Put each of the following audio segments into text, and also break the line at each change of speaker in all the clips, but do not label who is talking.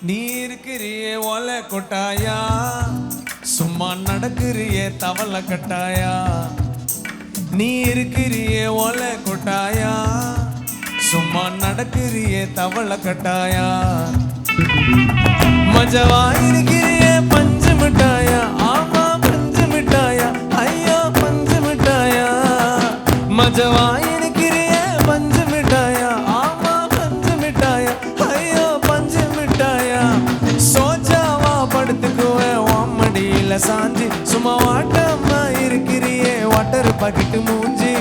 நீ இருக்கிறியே ஓலை கொட்டாயா, சும்மா நடக்கிறியே தவளை கட்டாயா. நீ இருக்கிறியே ஓலை கொட்டாயா, சும்மா நடக்கிறியே தவளை கட்டாயா. மஜவா இருக்கிறியே பஞ்சு மிட்டாயா, ஆமா பஞ்சு மிட்டாயா, ஐயோ பஞ்சு மிட்டாயா. மஜவா இருக்கிறியே பஞ்சு மிட்டாயா, ஆமா பஞ்சு மிட்டாயா, ஐயோ பஞ்சு மிட்டாயா. சோஜாவா படுத்துக்குவேன் மடியில சாஞ்சி, சும்மா வாட்டமா இருக்கிறியே வாட்டர் பாக்கெட்டு மூஞ்சி.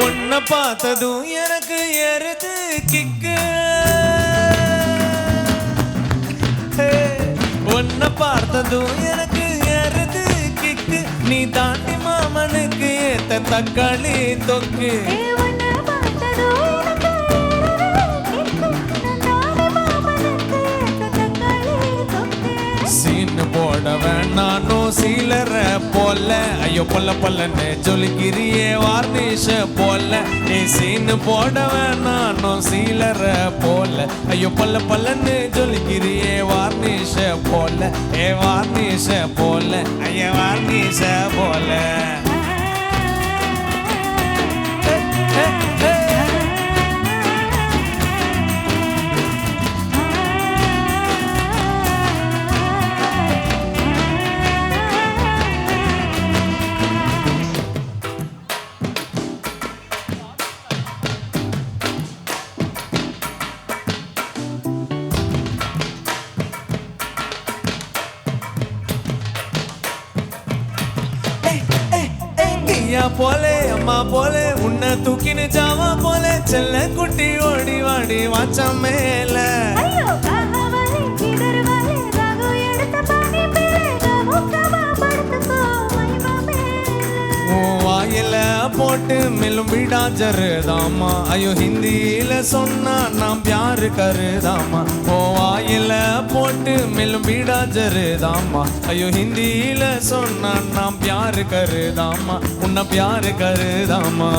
உன்னை பார்த்ததும் எனக்கு ஏறுது கிக்கு, உன்னை பார்த்ததும் எனக்கு ஏறுது கிக்கு. நீ தாண்டி மாமனுக்கு ஏத்த தக்காளி தொக்கு. சீனு போட வேணானோ சீலர போல, ஐயோ பல்ல பல்லன்னு ஜொலிக்கிறியே வார்னிஷ போல. ஏ சீனு போட வேணானோ சீலர போல, ஐயோ பல்ல பல்லன்னு ஜொலிக்கிறியே வார்னிஷ போல. ஏ வார்னிஷ போல, ஐய வார்னிஷ போல. ஐயா போலே அம்மா போலே உன்னை தூக்கின்னு ஜாவா போலே, செல்ல குட்டி ஓடி வாடி வாச்சா மேல. வாயில போட்டு மெல்லும் விடா ஜருதாமா, ஐயோ ஹிந்தியில சொன்னா நாம் பியாரு கருதாமா. ஓ வாயில போட்டு மெல்லும் விடா ஜருதாமா, ஐயோ ஹிந்தியில சொன்னா நாம் பியாரு கருதாமா, உன்னை பியாரு கருதாமா.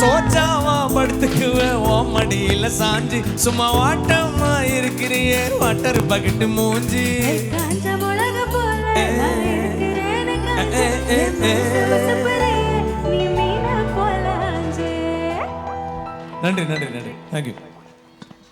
சோஜாவா படுத்துக்குவேன் மடியில சாஞ்சி, சும்மா வாட்டமா இருக்கிறியே வாட்டர் பக்கெட்டு மூஞ்சி. நன்றி நன்றி நன்றி, தேங்க்யூ.